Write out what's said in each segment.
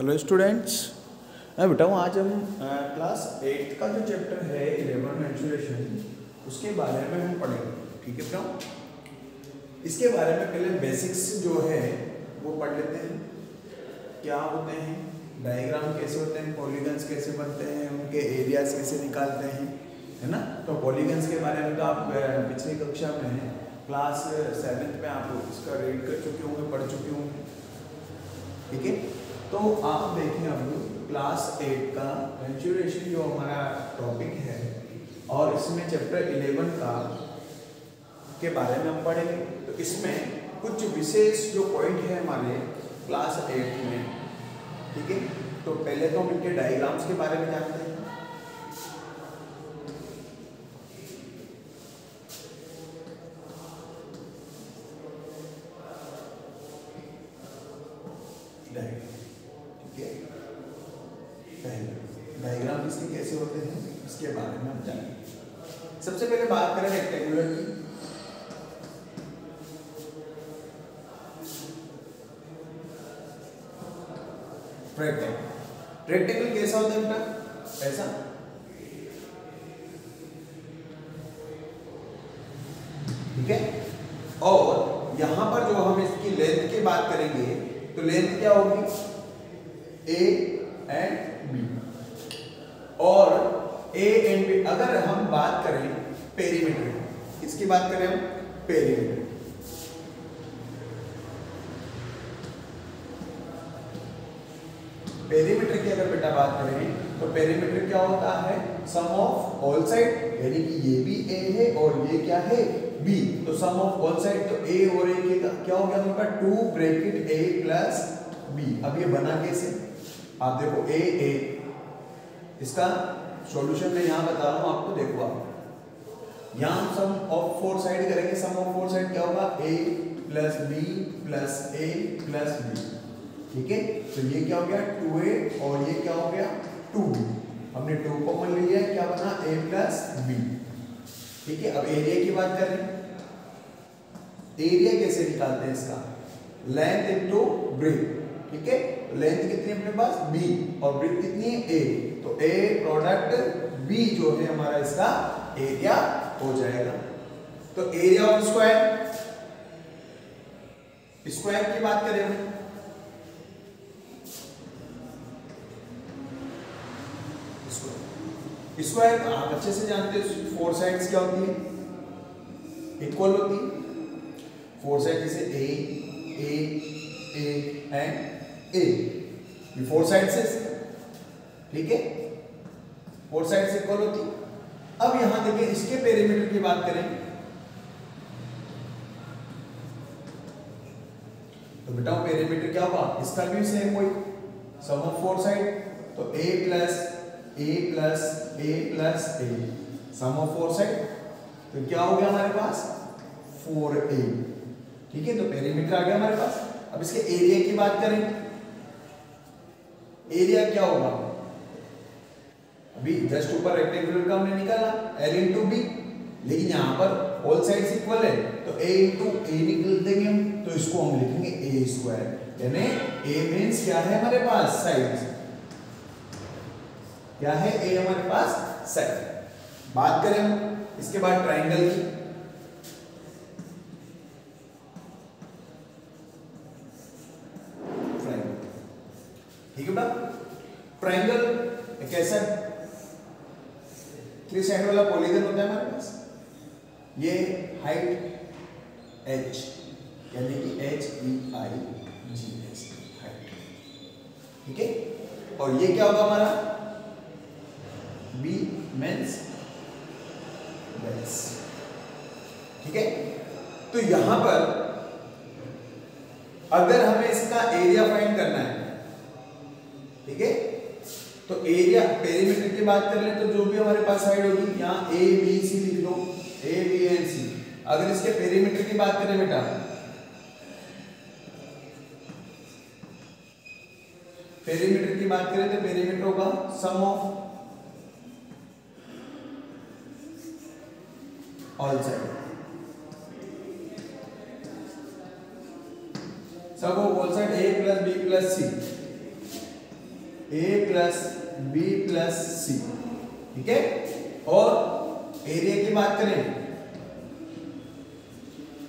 Hello students. मैं बताऊँ आज हम क्लास 8 का जो चैप्टर है 11 मेंस्ट्रुएशन उसके बारे में हम पढ़ेंगे। ठीक है बताऊँ, इसके बारे में पहले बेसिक्स जो है वो पढ़ लेते हैं। क्या होते हैं, डायग्राम कैसे होते हैं, पॉलीगन्स कैसे बनते हैं, उनके एरियाज कैसे निकालते हैं, है ना। तो पॉलीगन्स के बारे में तो आप पिछली कक्षा में क्लास 7th में आप इसका रीड कर चुके होंगे, पढ़ चुके होंगे। ठीक है, तो आप देखें अब क्लास 8 का मेंस्ट्रुएशन जो हमारा टॉपिक है और इसमें चैप्टर 11 का के बारे में हम पढ़ेंगे। तो इसमें कुछ विशेष जो पॉइंट है हमारे क्लास 8 में, ठीक है। तो पहले तो हम इनके डायग्राम्स के बारे में जानते हैं। डायग्राम इसके कैसे होते हैं इसके बारे में हम जानेंगे। सबसे पहले बात करें रेक्टेंगुलर की। रेक्टेंगल कैसा होता है बेटा? ऐसा। ठीक है, और यहां पर जो हम इसकी लेंथ की बात करेंगे तो लेंथ क्या होगी? A and B. और ए एंड बी अगर हम बात करें पेरीमीटर, किसकी बात करें हम? पेरीमीटर। पेरीमीटर की अगर बेटा बात करें तो पेरीमीटर क्या होता है? सम ऑफ ऑल साइड, यानी कि ये भी ए है और ये क्या है? बी। तो सम ऑफ ऑल साइड, तो ए और ए के क्या हो गया आपका? 2 ब्रैकेट ए प्लस बी। अब ये बना कैसे? आप देखो ए ए, इसका सॉल्यूशन मैं यहाँ बता रहा हूँ आपको। देखो आप यहाँ हम सम ऑफ 4 साइड करेंगे। सम ऑफ 4 साइड क्या होगा? a plus B plus A plus B. ठीक है, तो ये क्या हो गया? 2a और ये क्या हो गया? 2b। हमने 2 कॉमन लिया है, क्या बना? a plus b। ठीक है, अब एरिया की बात करें। एरिया कैसे निकालते हैं इसका? Length into breadth. ठीक है, लेंथ कितनी है अपने पास? b और ब्रेथ कितनी है? a। तो a प्रोडक्ट b जो है हमारा इसका एरिया हो जाएगा। तो एरिया ऑफ स्क्वायर, स्क्वायर की बात करें हम, स्क्वायर आप अच्छे से जानते हो 4 साइड्स क्या होती है? इक्वल होती है। 4 साइड जैसे ए एंड ए, ये 4 साइड से, ठीक है, 4 साइड से इक्वल होती है। अब यहां देखिए इसके पेरीमीटर की बात करें तो बेटा पेरीमीटर क्या होगा? इसका भी सेम वही, सम ऑफ 4 साइड। तो a plus A plus A plus A, sum of 4 side. तो क्या हो गया हमारे पास? 4a। ठीक है, तो पेरीमीटर आ गया हमारे पास। अब इसके एरिया की बात करें, एरिया क्या होगा? अभी जस्ट ऊपर रेक्टेंगुलर का हमने निकाला l इंटू बी, लेकिन यहां पर ऑल साइड्स इक्वल है तो a इंटू ए निकल देंगे हम, तो इसको हम लिखेंगे a स्क्वायर। यानी a मींस क्या है हमारे पास? साइड। क्या है? a हमारे पास साइड। बात करें हम इसके बाद ट्रायंगल की। ठीक है बेटा, ट्रायंगल एक ऐसा 3 साइड वाला पॉलीगन होता है हमारे पास। ये हाइट h, यानी कि HEIGS हाइट। ठीक है, और ये क्या होगा हमारा? B means base. ठीक है, तो यहां पर अगर हमें इसका एरिया फाइंड करना है, ठीक है, तो एरिया पेरीमीटर की बात कर ले तो जो भी हमारे पास साइड होगी, यहाँ ए बी सी लिख लो, ए बी एंड सी। अगर इसके पेरीमीटर की बात करें बेटा, पेरीमीटर की बात करें तो पेरीमीटर होगा sum of all side. Sum of all side a plus b plus c। A plus B plus C, ठीक है। और एरिया की बात करें,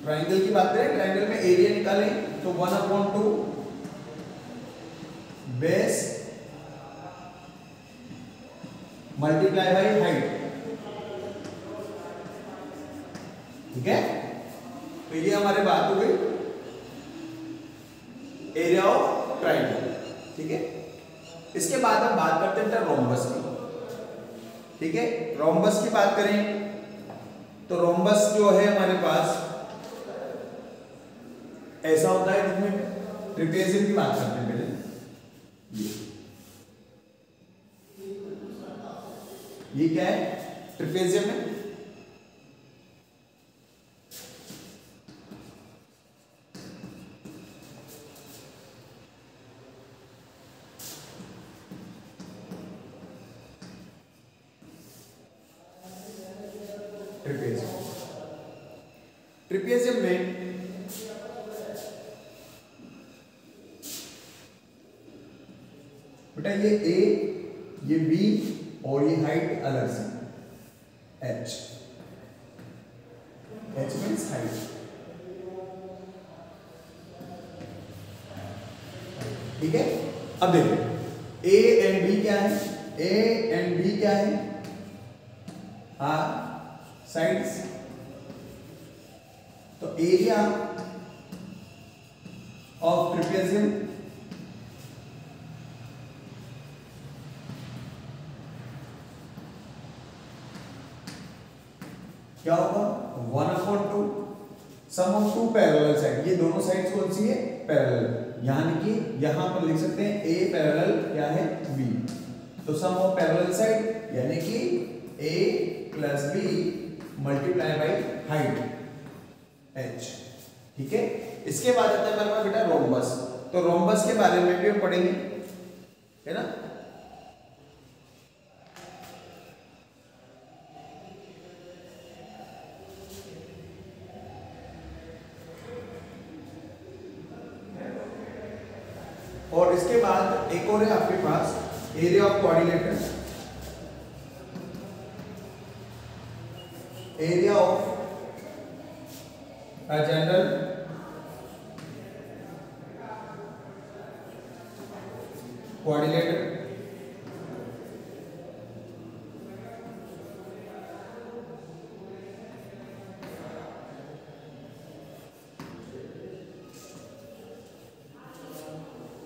ट्राइंगल की बात करें, ट्राइंगल में एरिया निकालें तो 1/2 बेस मल्टीप्लाई बाई हाइट, ठीक है। तो ये हमारी बात हो गई एरिया ऑफ ट्राइंगल, ठीक है। इसके बाद हम बात करते हैं रोम्बस की, ठीक है। रोम्बस की बात करें तो रोम्बस जो है हमारे पास ऐसा होता है जिसमें ट्रिपेजियम की बात करते हैं पहले। ये क्या है? ट्रिपेजियम है। ट्रिपेजियम में बेटा ये ए, ये बी और ये हाइट अलग से h, h मीन्स हाइट, ठीक है। अब देखो ए एंड बी क्या है, ए एंड बी क्या है, आर साइड्स। तो एरिया ऑफ ट्रिपेजियम क्या होगा? 1/2 सम ऑफ टू पैरेलल साइड। ये दोनों साइड्स कौन सी है? पैरेलल, यानी कि यहां पर लिख सकते हैं ए पैरेलल क्या है? बी। तो सम ऑफ पैरेलल साइड यानी कि A plus B multiply by height h, ठीक है। इसके बाद आता है हमारे पास बेटा रोम्बस। तो रोम्बस के बारे में भी हम पढ़ेंगे, है ना। और इसके बाद एक और है आपके पास area of quadrilateral, area of a general quadrilateral,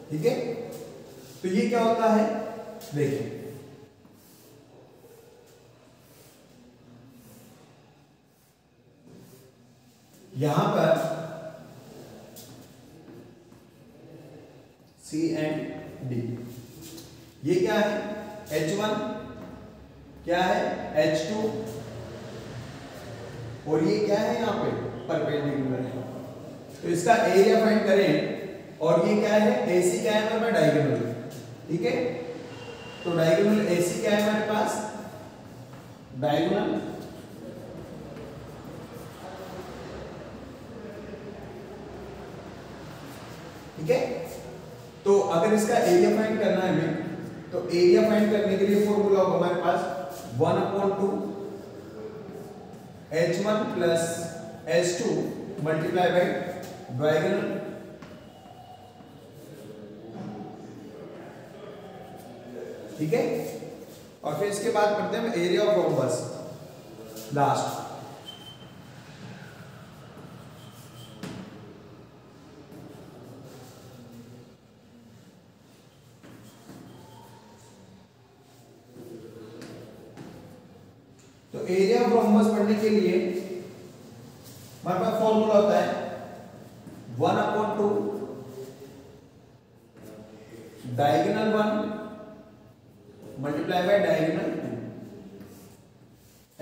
ठीक है। तो ये क्या होता है? देखिए यहां पर C एंड D, ये क्या है? H1 क्या है? H2, और ये क्या है? यहाँ पे परपेंडिकुलर है। तो इसका एरिया फाइंड करें, और ये क्या है? AC क्या है हमारे पास? डायगोनल, ठीक है। तो डायगोनल AC क्या है हमारे पास? डायगोनल, ठीक है। तो अगर इसका एरिया फाइंड करना है हमें, तो एरिया फाइंड करने के लिए फॉर्मूला होगा हमारे पास 1/2 H1 plus H2 multiply by diagonal, ठीक है। और फिर इसके बाद पढ़ते हैं एरिया ऑफ रोम्बस लास्ट। तो एरिया ऑफ रोम्बस पढ़ने के लिए हमारे पास फॉर्मूला होता है 1/2 डायगोनल 1 मल्टीप्लाई बाय डायगोनल 2।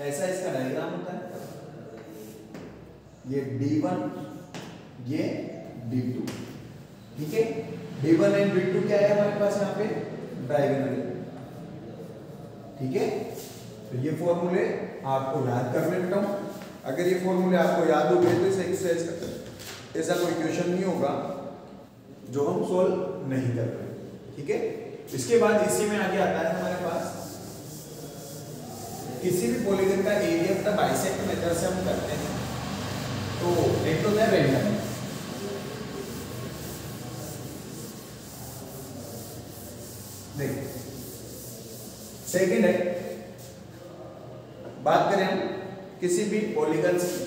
ऐसा इसका डायग्राम होता है, ये D1 ये D2, ठीक है। D1 एंड D2 क्या है हमारे पास यहाँ पे? डायगोनल, ठीक है। तो ये फॉर्मूले आपको याद करने बेटा हूं। अगर ये फॉर्मूले आपको याद हो गए तो इसे एक्सरसाइज करते हैं, ऐसा कोई क्वेश्चन नहीं होगा जो हम सोल्व नहीं कर रहे, ठीक है। इसके बाद इसी में आगे आता है हमारे पास किसी भी पॉलीगन का एरिया का बाइसेक्ट मेथड से हम करते हैं। तो एक तो है रेंडम, देखिए सेकंड है बात करें हम किसी भी पॉलीगन की,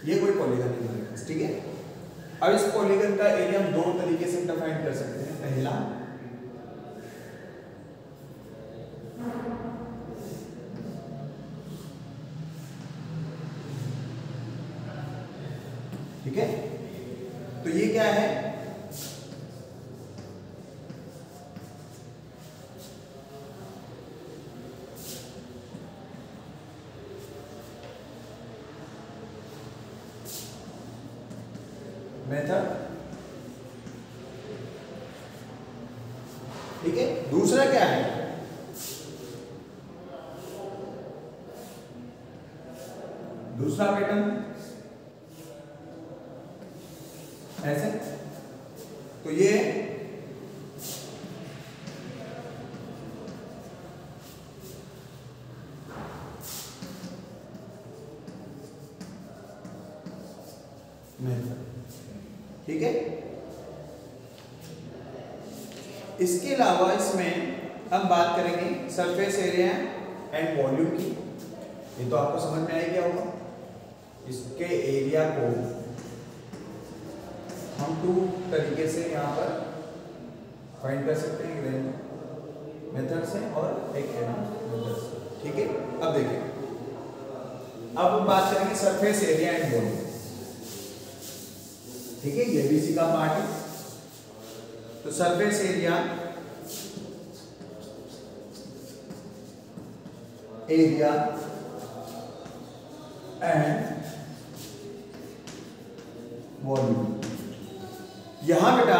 ये कोई पॉलीगन है हमारे पास, ठीक है। अब इस पॉलीगन का एरिया हम दो तरीके से डिफाइन कर सकते हैं। पहला ठीक है, तो ये क्या है, मेथड, ठीक है। दूसरा क्या है, दूसरा पैटर्न ऐसे, तो ये मेथड, ठीक है। इसके अलावा इसमें हम बात करेंगे सरफेस एरिया एंड वॉल्यूम की। ये तो आपको समझ में आ गया होगा। इसके एरिया को हम दो तरीके से यहाँ पर फाइंड कर सकते हैं, एक रेंज मेथड से और एक एडवांस मेथड से, ठीक है। अब देखिए, अब हम बात करेंगे सरफेस एरिया एंड वॉल्यूम, ठीक है। ये भी इसी का पार्ट है। तो सरफेस एरिया एंड वॉल्यूम, यहां बेटा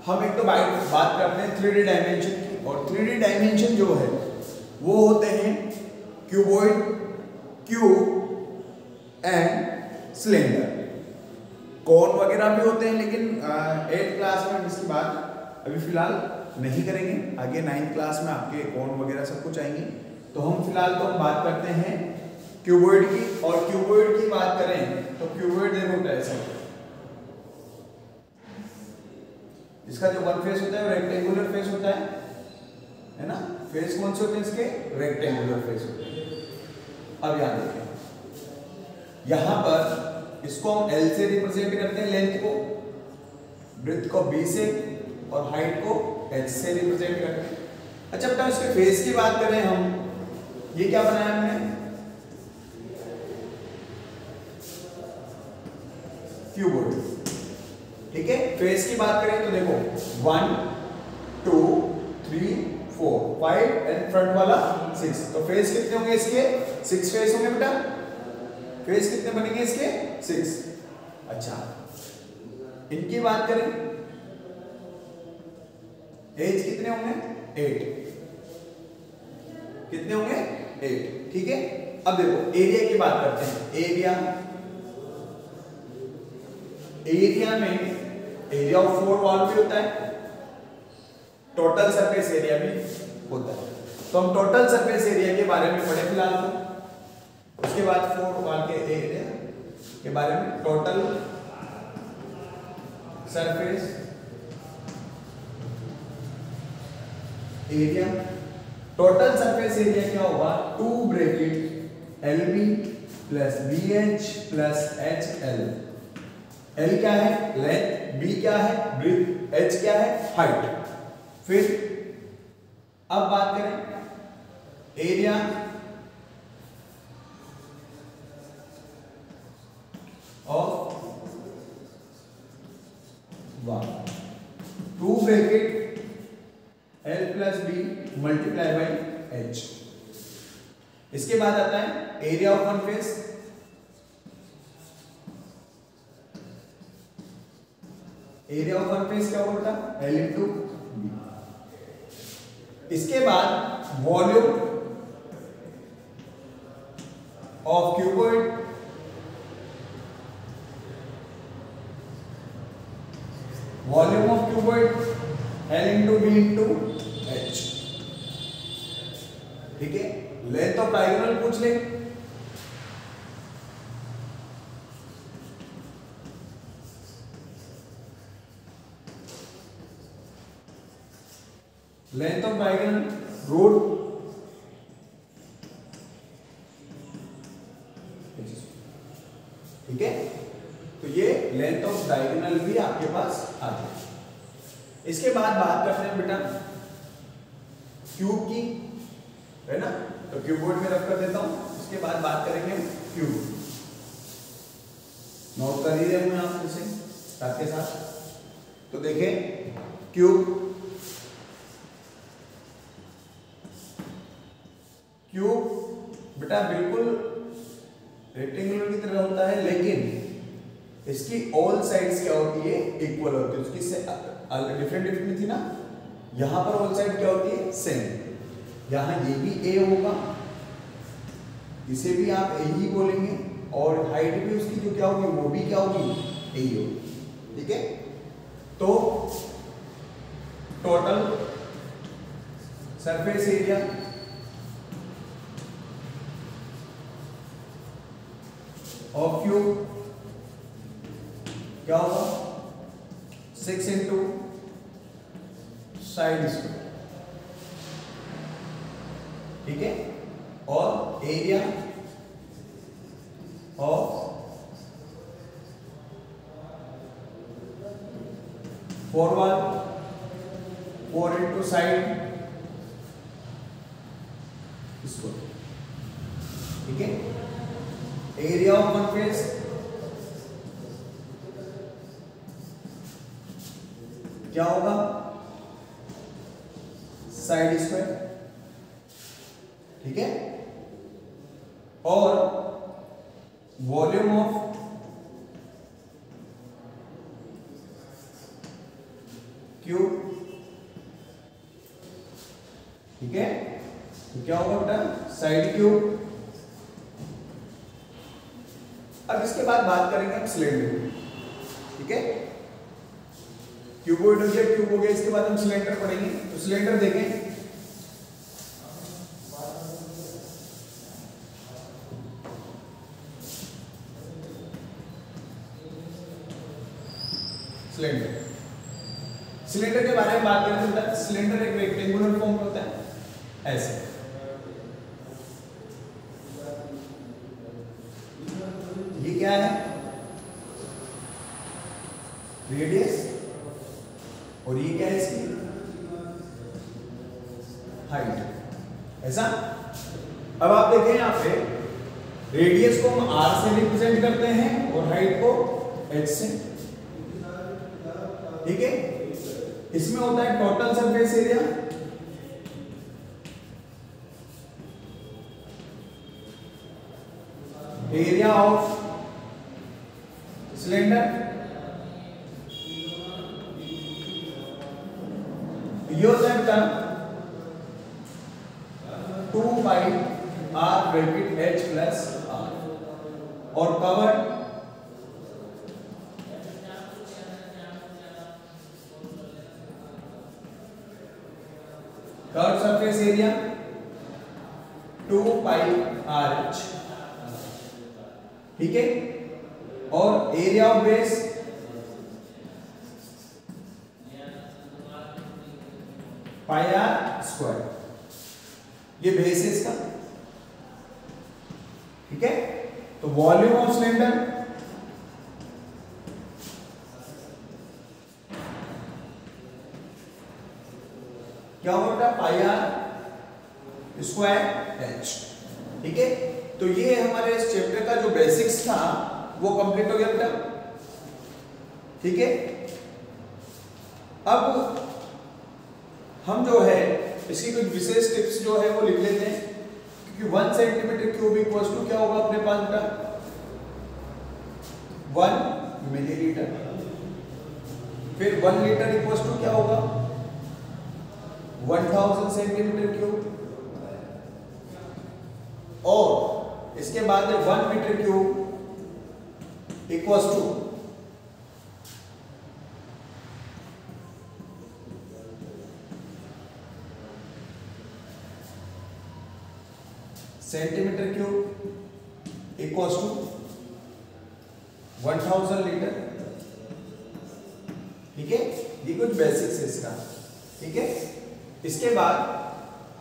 हम एक तो बात करते हैं 3D डायमेंशन की, और 3D डायमेंशन जो है वो होते हैं क्यूबॉइड, क्यूब एंड सिलेंडर। कौन वगैरह भी होते हैं, लेकिन 8th क्लास में इसकी बात अभी फिलहाल नहीं करेंगे। आगे 9th क्लास में आपके कौन वगैरह सब कुछ आएंगे। तो हम फिलहाल तो हम बात करते हैं क्यूबॉइड की, और क्यूबॉइड की बात करें तो क्यूबॉइड देखो होता है ऐसा, इसका जो वन फेस होता है वो रेक्टेंगुलर फेस होता है ना। फेस कौन से होते हैं इसके, रेक्टेंगुलर फेस होते हैं। अब याद रखें, यहां पर इसको हम L से रिप्रेजेंट करते हैं, लेंथ को, ब्रेथ को B से, और हाइट को H से रिप्रेजेंट करते हैं। अच्छा बेटा, इसके फेस की बात करें हम, ये क्या बनाया हमने, क्यूबॉइड, ठीक है। फेस की बात करें तो देखो 1 2 3 4 5 एंड फ्रंट वाला 6, तो फेस कितने होंगे इसके, 6 फेस होंगे बेटा। फेस कितने बनेंगे इसके, 6। अच्छा, इनकी बात करें, एज कितने होंगे, 8, कितने होंगे, 8, ठीक है। अब देखो एरिया की बात करते हैं। एरिया में एरिया ऑफ 4 वॉल भी होता है, टोटल सरफेस एरिया भी होता है। तो हम टोटल सरफेस एरिया के बारे में पढ़े फिलहाल तो, उसके बाद 4 वॉल के एरिया के बारे में, total surface area. Total surface area क्या होगा, 2 bracket LB plus BH plus HL। L क्या है, लेंथ, B क्या है, ब्रेथ, H क्या है, हाइट। फिर अब बात करें area of wall, 2 bracket L plus B multiply by H। इसके बाद आता है area of one face, area of one face क्या होगा, L इंटू B। इसके बाद volume of cuboid volume of cuboid L into B into H, ठीक है। लेंथ ऑफ डायगोनल पूछ ले, लेंथ ऑफ डायगोनल रूट ठीक है। तो ये लेंथ ऑफ डायगोनल भी आपके पास आ गया। इसके बाद बात करते हैं बेटा क्यूब की, है ना। तो क्यूबोर्ड में रख कर देता हूं। इसके बाद बात करेंगे क्यूब, नोट कर ही रहे आप इसे साथ के साथ। तो देखें क्यूब, क्यूब बेटा बिल्कुल रेक्टेंगुलर की तरह होता है, लेकिन इसकी ऑल साइड्स क्या होती है, इक्वल होती है। उसकी डिफरेंट डिफरेंट थी ना, यहां पर ऑल साइड क्या होती है, सेम। यहां ये भी ए होगा, इसे भी आप ए ही बोलेंगे, और हाइट भी उसकी जो क्या होगी वो भी क्या होगी, ए ही होगी, ठीक है। तो total surface area of cube क्या होगा, 6 इंटू साइड स्क्वायर, ठीक है। और area of four wall 4 into side square, ठीक है। एरिया ऑफ वन फेस क्या होगा, साइड स्क्वायर, ठीक है। और वॉल्यूम ऑफ क्यूब, ठीक है। तो क्या होगा बेटा, साइड क्यूब। अब इसके बाद बात करेंगे हम सिलेंडर, ठीक है। क्यूबॉइड हो गया, क्यूब हो गया, इसके बाद हम सिलेंडर पढ़ेंगे। तो सिलेंडर देखें, सिलेंडर, सिलेंडर के बारे में बात करें तो सिलेंडर एक रेक्टेंगुलर फॉर्म में होता है, ऐसे। ये क्या है, रेडियस, और ये क्या है इसकी हाइट, ऐसा। अब आप देखें यहाँ पे रेडियस को हम r से रिप्रेजेंट करते हैं और हाइट को h से, ठीक है। इसमें होता है total surface area, area of cylinder, ये होता है बेटा 2 pi r bracket h plus r, और cover curve surface area 2 pi r h, ठीक है। और area of base pi R square, ये बेस है इसका, ठीक है। तो वॉल्यूम ऑफ सिलेंडर क्या होगा, पाई आर स्क्वायर एच, ठीक है। तो ये हमारे इस चैप्टर का जो बेसिक्स था वो कंप्लीट हो गया बेटा, ठीक है। अब हम जो है इसकी कुछ विशेष टिप्स जो है वो लिख लेते हैं, क्योंकि 1 सेंटीमीटर क्यूब इक्वल्स टू क्या होगा अपने पास बेटा, 1 मिलीलीटर। फिर 1 लीटर इक्वल्स टू क्या होगा, 1000 सेंटीमीटर क्यूब। और इसके बाद 1 metre cube equals to centimetre cube equals to 1000 litre. ठीक है, ये कुछ बेसिक्स है इसका। ठीक है, इसके बाद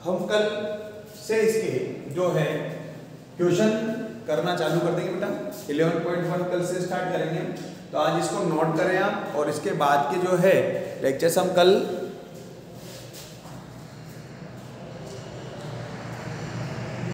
हम कल से इसके जो है क्वेश्चन करना चालू कर देंगे बेटा। 11.1 कल से स्टार्ट करेंगे, तो आज इसको नोट करें आप, और इसके बाद के जो है लेक्चर्स हम कल